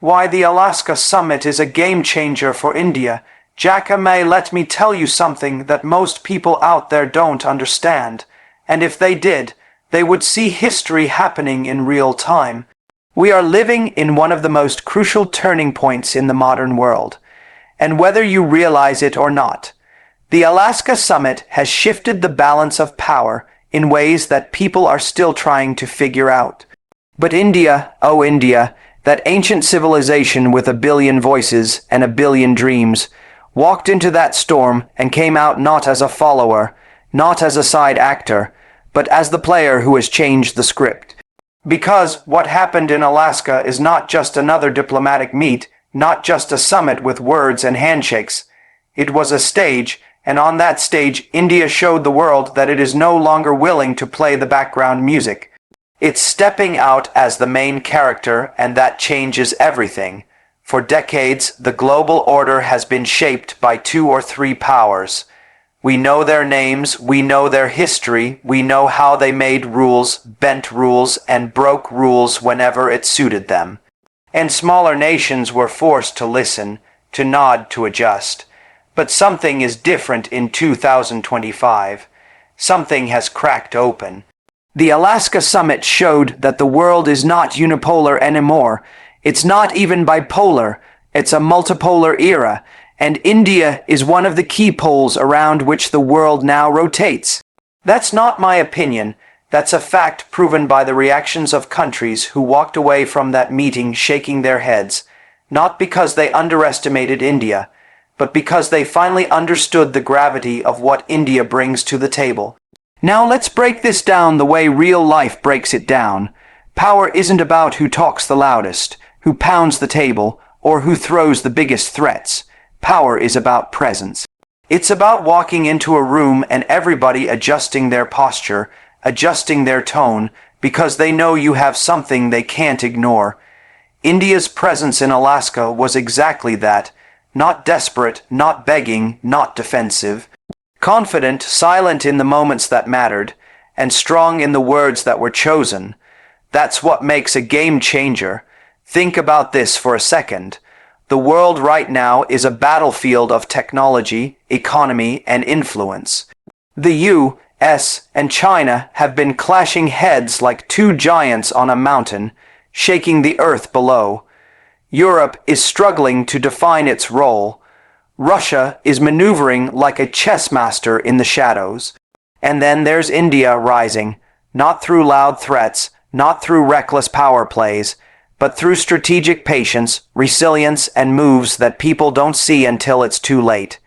Why the Alaska summit is a game changer for India. Jacka may let me tell you something that most people out there don't understand, and if they did, they would see history happening in real time. We are living in one of the most crucial turning points in the modern world, and whether you realize it or not, the Alaska summit has shifted the balance of power in ways that people are still trying to figure out. But India, oh India, that ancient civilization with a billion voices and a billion dreams, walked into that storm and came out not as a follower, not as a side actor, but as the player who has changed the script. Because what happened in Alaska is not just another diplomatic meet, not just a summit with words and handshakes. It was a stage, and on that stage, India showed the world that it is no longer willing to play the background music. It's stepping out as the main character, and that changes everything. For decades, the global order has been shaped by 2 or 3 powers. We know their names, we know their history, we know how they made rules, bent rules, and broke rules whenever it suited them. And smaller nations were forced to listen, to nod, to adjust. But something is different in 2025. Something has cracked open. The Alaska summit showed that the world is not unipolar anymore. It's not even bipolar. It's a multipolar era, and India is one of the key poles around which the world now rotates. That's not my opinion. That's a fact proven by the reactions of countries who walked away from that meeting shaking their heads, not because they underestimated India, but because they finally understood the gravity of what India brings to the table. Now let's break this down the way real life breaks it down. Power isn't about who talks the loudest, who pounds the table, or who throws the biggest threats. Power is about presence. It's about walking into a room and everybody adjusting their posture, adjusting their tone, because they know you have something they can't ignore. India's presence in Alaska was exactly that. Not desperate, not begging, not defensive. Confident, silent in the moments that mattered, and strong in the words that were chosen. That's what makes a game changer. Think about this for a second. The world right now is a battlefield of technology, economy, and influence. The U.S. and China have been clashing heads like 2 giants on a mountain, shaking the earth below. Europe is struggling to define its role. Russia is maneuvering like a chess master in the shadows. And then there's India rising, not through loud threats, not through reckless power plays, but through strategic patience, resilience, and moves that people don't see until it's too late.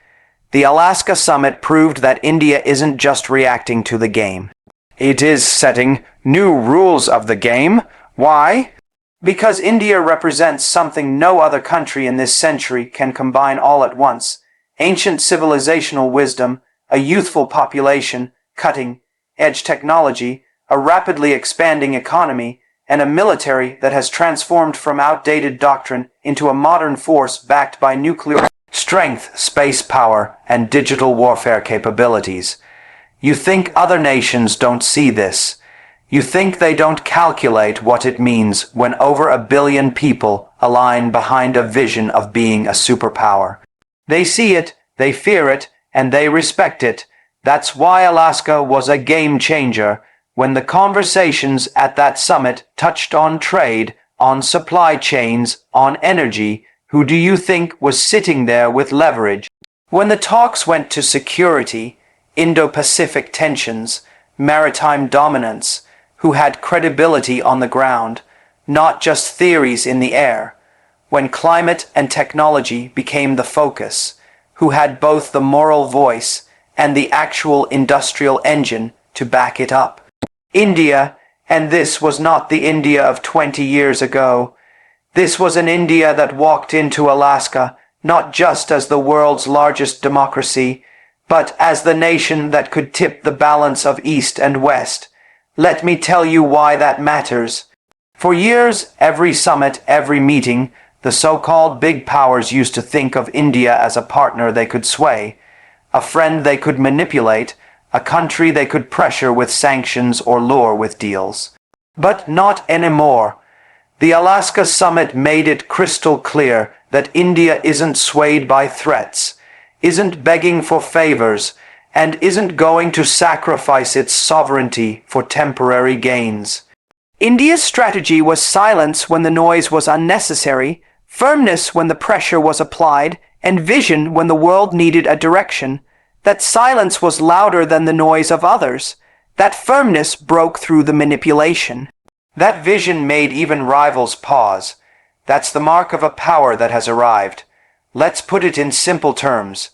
The Alaska summit proved that India isn't just reacting to the game. It is setting new rules of the game. Why? Because India represents something no other country in this century can combine all at once. Ancient civilizational wisdom, a youthful population, cutting-edge technology, a rapidly expanding economy, and a military that has transformed from outdated doctrine into a modern force backed by nuclear strength, space power, and digital warfare capabilities. You think other nations don't see this. You think they don't calculate what it means when over 1 billion people align behind a vision of being a superpower. They see it, they fear it, and they respect it. That's why Alaska was a game changer. When the conversations at that summit touched on trade, on supply chains, on energy, who do you think was sitting there with leverage? When the talks went to security, Indo-Pacific tensions, maritime dominance, who had credibility on the ground, not just theories in the air. When climate and technology became the focus, who had both the moral voice and the actual industrial engine to back it up. India, and this was not the India of 20 years ago. This was an India that walked into Alaska not just as the world's largest democracy, but as the nation that could tip the balance of East and West. Let me tell you why that matters. For years, every summit, every meeting, the so-called big powers used to think of India as a partner they could sway, a friend they could manipulate, a country they could pressure with sanctions or lure with deals. But not anymore. The Alaska summit made it crystal clear that India isn't swayed by threats, isn't begging for favors, and isn't going to sacrifice its sovereignty for temporary gains. India's strategy was silence when the noise was unnecessary, firmness when the pressure was applied, and vision when the world needed a direction. That silence was louder than the noise of others. That firmness broke through the manipulation. That vision made even rivals pause. That's the mark of a power that has arrived. Let's put it in simple terms.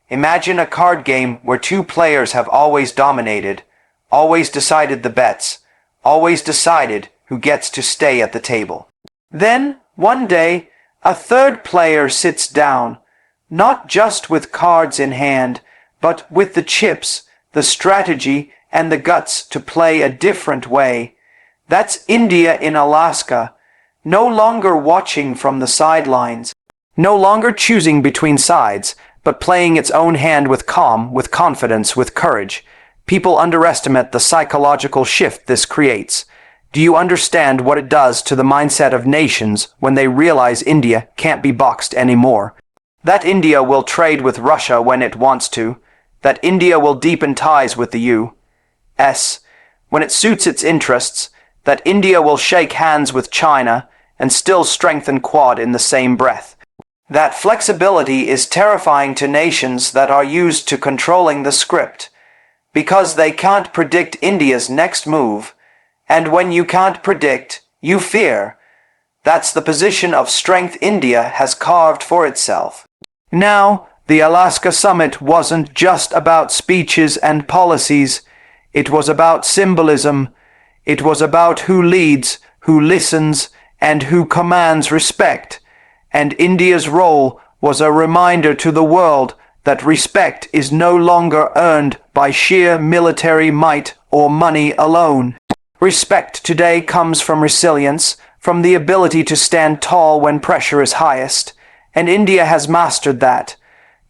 Imagine a card game where two players have always dominated, always decided the bets, always decided who gets to stay at the table. Then, one day, a third player sits down, not just with cards in hand, but with the chips, the strategy, and the guts to play a different way. That's India in Alaska, no longer watching from the sidelines, no longer choosing between sides, but playing its own hand with calm, with confidence, with courage. People underestimate the psychological shift this creates. Do you understand what it does to the mindset of nations when they realize India can't be boxed anymore? That India will trade with Russia when it wants to. That India will deepen ties with the U.S. when it suits its interests. That India will shake hands with China and still strengthen Quad in the same breath. That flexibility is terrifying to nations that are used to controlling the script, because they can't predict India's next move, and when you can't predict, you fear. That's the position of strength India has carved for itself. Now, the Alaska summit wasn't just about speeches and policies. It was about symbolism. It was about who leads, who listens, and who commands respect. And India's role was a reminder to the world that respect is no longer earned by sheer military might or money alone. Respect today comes from resilience, from the ability to stand tall when pressure is highest, and India has mastered that.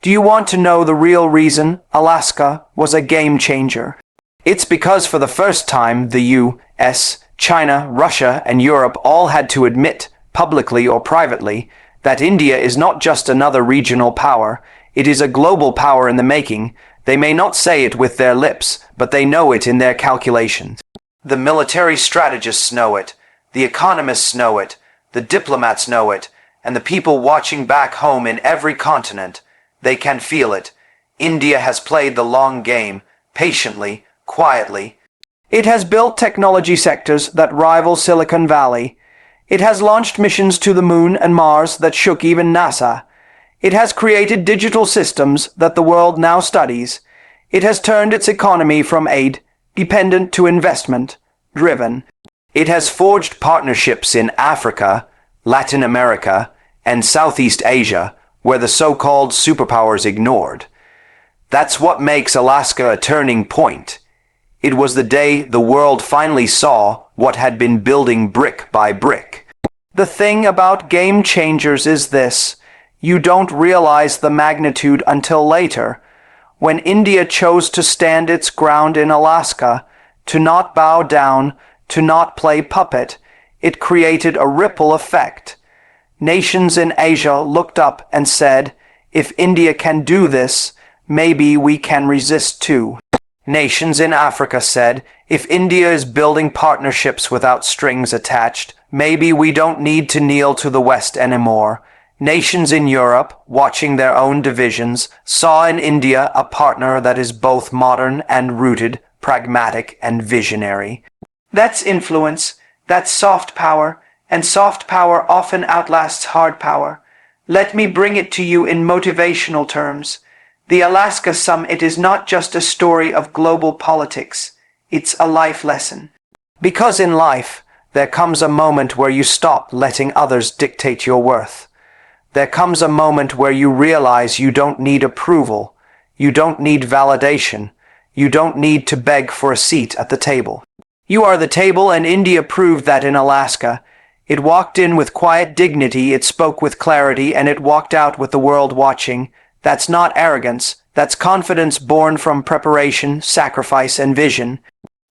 Do you want to know the real reason Alaska was a game changer? It's because for the first time the U.S., China, Russia, and Europe all had to admit, publicly or privately, that India is not just another regional power. It is a global power in the making. They may not say it with their lips, but they know it in their calculations. The military strategists know it, the economists know it, the diplomats know it, and the people watching back home in every continent. They can feel it. India has played the long game, patiently, quietly. It has built technology sectors that rival Silicon Valley. It has launched missions to the moon and Mars that shook even NASA. It has created digital systems that the world now studies. It has turned its economy from aid-dependent to investment-driven. It has forged partnerships in Africa, Latin America, and Southeast Asia, where the so-called superpowers ignored. That's what makes Alaska a turning point. It was the day the world finally saw what had been building brick by brick. The thing about game changers is this: you don't realize the magnitude until later. When India chose to stand its ground in Alaska, to not bow down, to not play puppet, it created a ripple effect. Nations in Asia looked up and said, if India can do this, maybe we can resist too. Nations in Africa said, if India is building partnerships without strings attached, maybe we don't need to kneel to the West anymore. Nations in Europe, watching their own divisions, saw in India a partner that is both modern and rooted, pragmatic and visionary. That's influence, that's soft power, and soft power often outlasts hard power. Let me bring it to you in motivational terms. The Alaska Summit is not just a story of global politics. It's a life lesson. Because in life, there comes a moment where you stop letting others dictate your worth. There comes a moment where you realize you don't need approval. You don't need validation. You don't need to beg for a seat at the table. You are the table, and India proved that in Alaska. It walked in with quiet dignity, it spoke with clarity, and it walked out with the world watching. That's not arrogance. That's confidence born from preparation, sacrifice, and vision.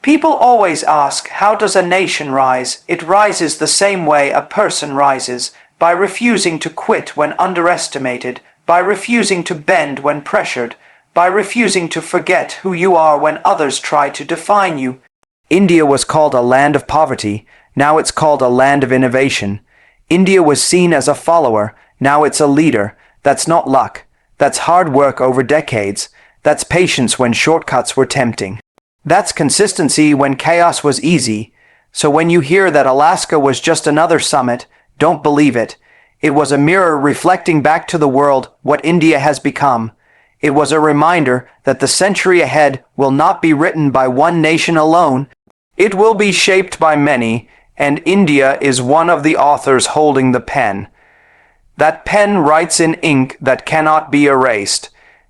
People always ask, how does a nation rise? It rises the same way a person rises, by refusing to quit when underestimated, by refusing to bend when pressured, by refusing to forget who you are when others try to define you. India was called a land of poverty, now it's called a land of innovation. India was seen as a follower, now it's a leader. That's not luck. That's hard work over decades. That's patience when shortcuts were tempting. That's consistency when chaos was easy. So when you hear that Alaska was just another summit, don't believe it. It was a mirror reflecting back to the world what India has become. It was a reminder that the century ahead will not be written by one nation alone. It will be shaped by many, and India is one of the authors holding the pen. That pen writes in ink that cannot be erased,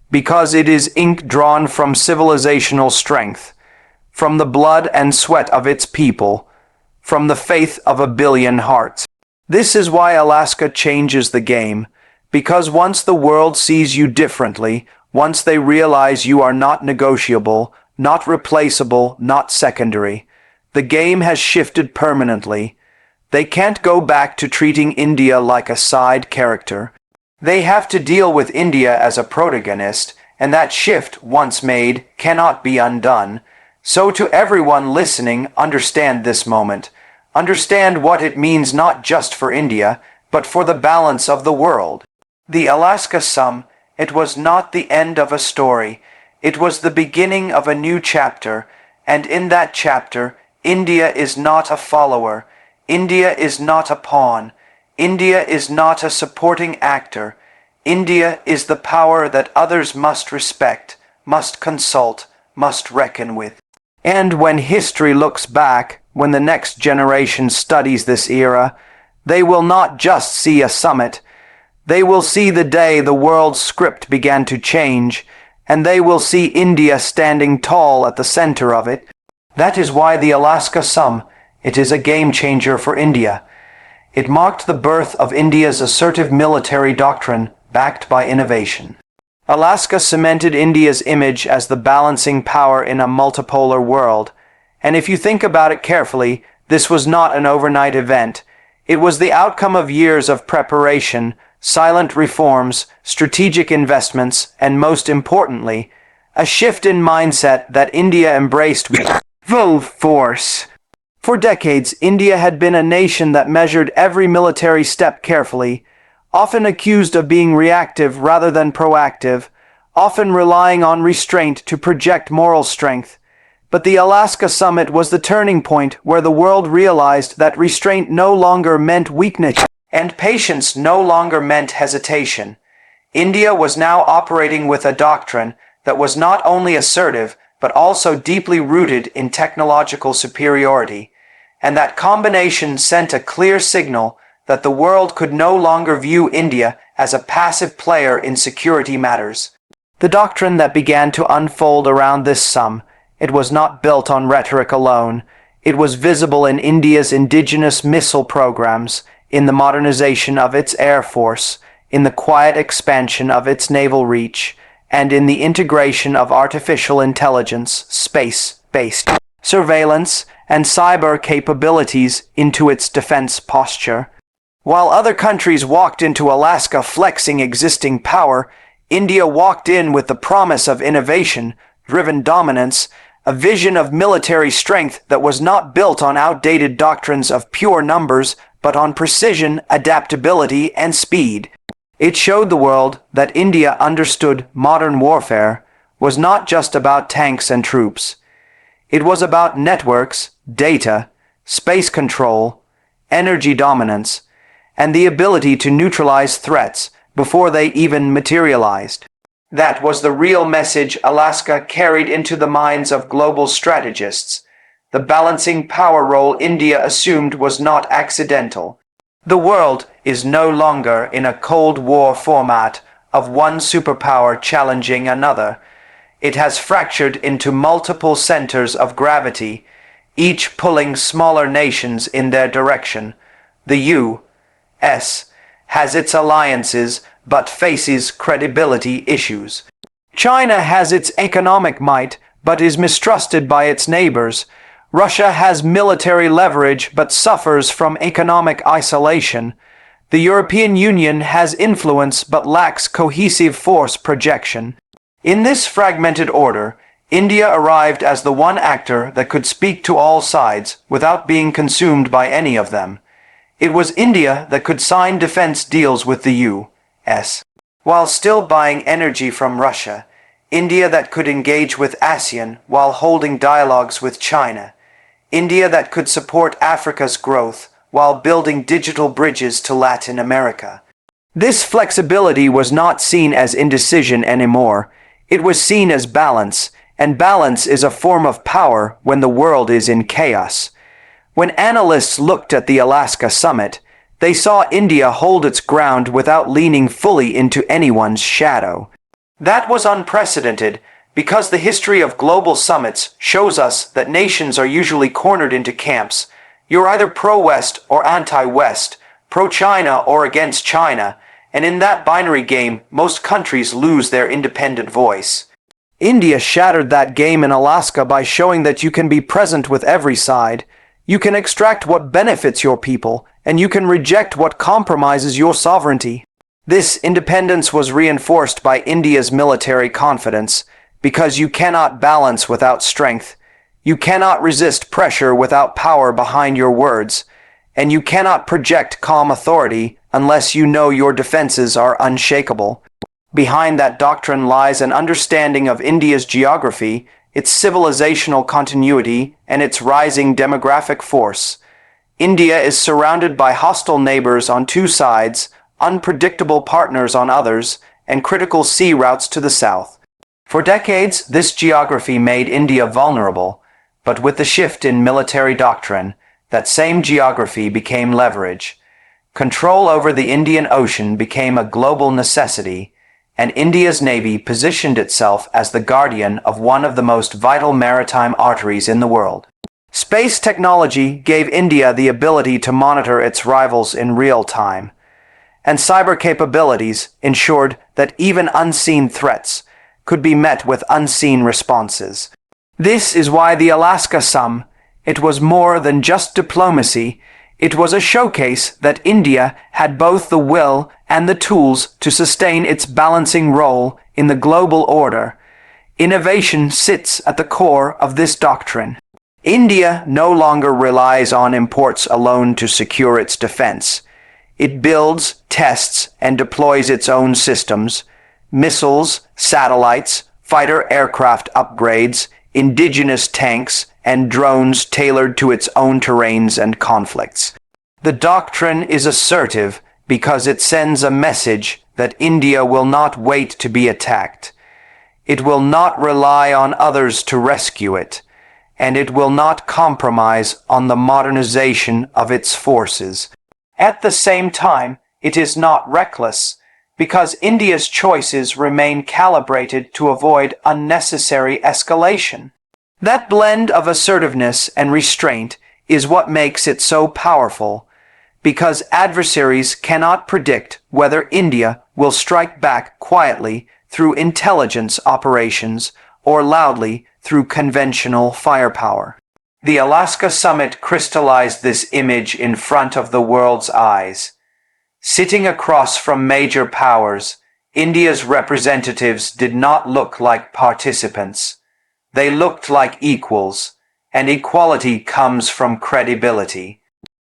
because it is ink drawn from civilizational strength, from the blood and sweat of its people, from the faith of a billion hearts. This is why Alaska changes the game, because once the world sees you differently, once they realize you are not negotiable, not replaceable, not secondary, the game has shifted permanently. They can't go back to treating India like a side character. They have to deal with India as a protagonist, and that shift, once made, cannot be undone. So to everyone listening, understand this moment. Understand what it means not just for India, but for the balance of the world. The Alaska Sum, it was not the end of a story. It was the beginning of a new chapter, and in that chapter, India is not a follower. India is not a pawn. India is not a supporting actor. India is the power that others must respect, must consult, must reckon with. And when history looks back, when the next generation studies this era, they will not just see a summit. They will see the day the world's script began to change, and they will see India standing tall at the center of it. That is why the Alaska Sum, it is a game changer for India. It marked the birth of India's assertive military doctrine, backed by innovation. Alaska cemented India's image as the balancing power in a multipolar world. And if you think about it carefully, this was not an overnight event. It was the outcome of years of preparation, silent reforms, strategic investments, and most importantly, a shift in mindset that India embraced with full force. For decades, India had been a nation that measured every military step carefully, often accused of being reactive rather than proactive, often relying on restraint to project moral strength. But the Alaska Summit was the turning point where the world realized that restraint no longer meant weakness, and patience no longer meant hesitation. India was now operating with a doctrine that was not only assertive, but also deeply rooted in technological superiority. And that combination sent a clear signal that the world could no longer view India as a passive player in security matters. The doctrine that began to unfold around this sum, it was not built on rhetoric alone. It was visible in India's indigenous missile programs, in the modernization of its air force, in the quiet expansion of its naval reach, and in the integration of artificial intelligence, space-based surveillance, and cyber capabilities into its defense posture. While other countries walked into Alaska flexing existing power, India walked in with the promise of innovation-driven dominance, a vision of military strength that was not built on outdated doctrines of pure numbers, but on precision, adaptability, and speed. It showed the world that India understood modern warfare was not just about tanks and troops. It was about networks, data, space control, energy dominance, and the ability to neutralize threats before they even materialized. That was the real message Alaska carried into the minds of global strategists. The balancing power role India assumed was not accidental. The world is no longer in a Cold War format of one superpower challenging another. It has fractured into multiple centers of gravity, each pulling smaller nations in their direction. The U.S. has its alliances but faces credibility issues. China has its economic might but is mistrusted by its neighbors. Russia has military leverage but suffers from economic isolation. The European Union has influence but lacks cohesive force projection. In this fragmented order, India arrived as the one actor that could speak to all sides without being consumed by any of them. It was India that could sign defense deals with the U.S. while still buying energy from Russia. India that could engage with ASEAN while holding dialogues with China. India that could support Africa's growth while building digital bridges to Latin America. This flexibility was not seen as indecision anymore. It was seen as balance, and balance is a form of power when the world is in chaos. When analysts looked at the Alaska summit, they saw India hold its ground without leaning fully into anyone's shadow. That was unprecedented because the history of global summits shows us that nations are usually cornered into camps. You're either pro-West or anti-West, pro-China or against China, and in that binary game, most countries lose their independent voice. India shattered that game in Alaska by showing that you can be present with every side. You can extract what benefits your people, and you can reject what compromises your sovereignty. This independence was reinforced by India's military confidence, because you cannot balance without strength. You cannot resist pressure without power behind your words, and you cannot project calm authority unless you know your defenses are unshakable. Behind that doctrine lies an understanding of India's geography, its civilizational continuity, and its rising demographic force. India is surrounded by hostile neighbors on two sides, unpredictable partners on others, and critical sea routes to the south. For decades, this geography made India vulnerable, but with the shift in military doctrine, that same geography became leverage. Control over the Indian Ocean became a global necessity, and India's navy positioned itself as the guardian of one of the most vital maritime arteries in the world. Space technology gave India the ability to monitor its rivals in real time, and cyber capabilities ensured that even unseen threats could be met with unseen responses. This is why the Alaska Summit, it was more than just diplomacy. It was a showcase that India had both the will and the tools to sustain its balancing role in the global order. Innovation sits at the core of this doctrine. India no longer relies on imports alone to secure its defense. It builds, tests, and deploys its own systems, missiles, satellites, fighter aircraft upgrades, indigenous tanks, and drones tailored to its own terrains and conflicts. The doctrine is assertive because it sends a message that India will not wait to be attacked. It will not rely on others to rescue it, and it will not compromise on the modernization of its forces. At the same time, it is not reckless, because India's choices remain calibrated to avoid unnecessary escalation. That blend of assertiveness and restraint is what makes it so powerful, because adversaries cannot predict whether India will strike back quietly through intelligence operations or loudly through conventional firepower. The Alaska Summit crystallized this image in front of the world's eyes. Sitting across from major powers, India's representatives did not look like participants. They looked like equals, and equality comes from credibility.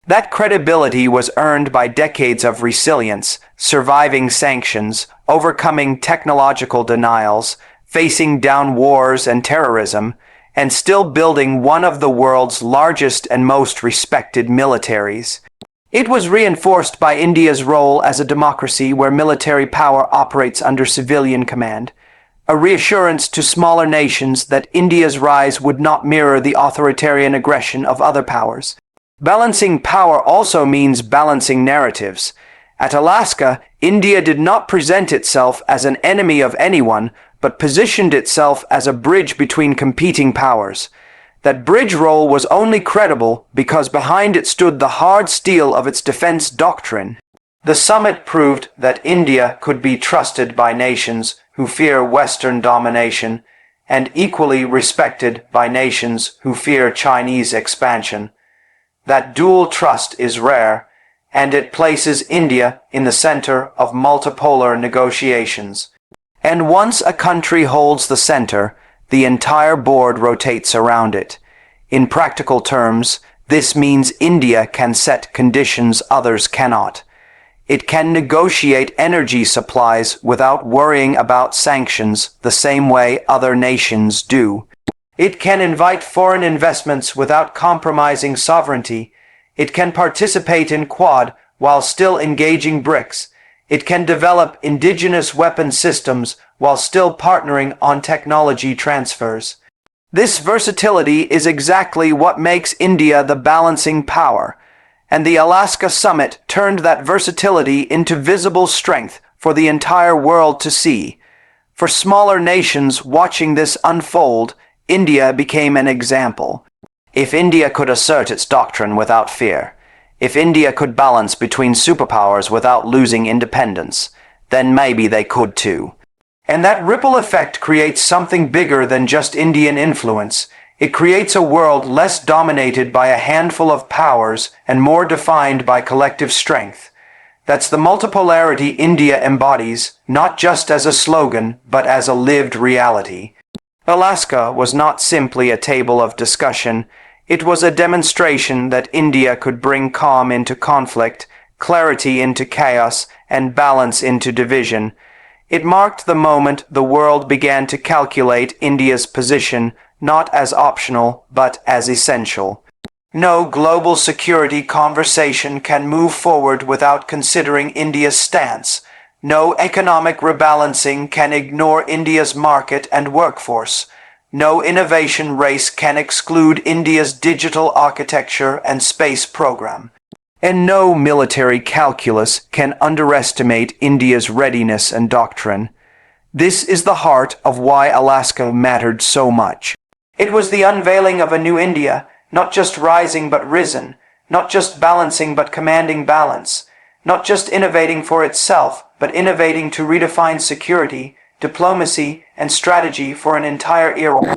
That credibility was earned by decades of resilience, surviving sanctions, overcoming technological denials, facing down wars and terrorism, and still building one of the world's largest and most respected militaries. It was reinforced by India's role as a democracy where military power operates under civilian command, a reassurance to smaller nations that India's rise would not mirror the authoritarian aggression of other powers. Balancing power also means balancing narratives. At Alaska, India did not present itself as an enemy of anyone, but positioned itself as a bridge between competing powers. That bridge role was only credible because behind it stood the hard steel of its defense doctrine. The summit proved that India could be trusted by nations who fear Western domination, and equally respected by nations who fear Chinese expansion. That dual trust is rare, and it places India in the center of multipolar negotiations. And once a country holds the center, the entire board rotates around it. In practical terms, this means India can set conditions others cannot. It can negotiate energy supplies without worrying about sanctions the same way other nations do. It can invite foreign investments without compromising sovereignty. It can participate in Quad while still engaging BRICS. It can develop indigenous weapon systems while still partnering on technology transfers. This versatility is exactly what makes India the balancing power, and the Alaska Summit turned that versatility into visible strength for the entire world to see. For smaller nations watching this unfold, India became an example. If India could assert its doctrine without fear, if India could balance between superpowers without losing independence, then maybe they could too. And that ripple effect creates something bigger than just Indian influence. It creates a world less dominated by a handful of powers and more defined by collective strength. That's the multipolarity India embodies, not just as a slogan, but as a lived reality. Alaska was not simply a table of discussion. It was a demonstration that India could bring calm into conflict, clarity into chaos, and balance into division. It marked the moment the world began to calculate India's position not as optional, but as essential. No global security conversation can move forward without considering India's stance. No economic rebalancing can ignore India's market and workforce. No innovation race can exclude India's digital architecture and space program. And no military calculus can underestimate India's readiness and doctrine. This is the heart of why Alaska mattered so much. It was the unveiling of a new India, not just rising but risen, not just balancing but commanding balance, not just innovating for itself, but innovating to redefine security, diplomacy, and strategy for an entire era.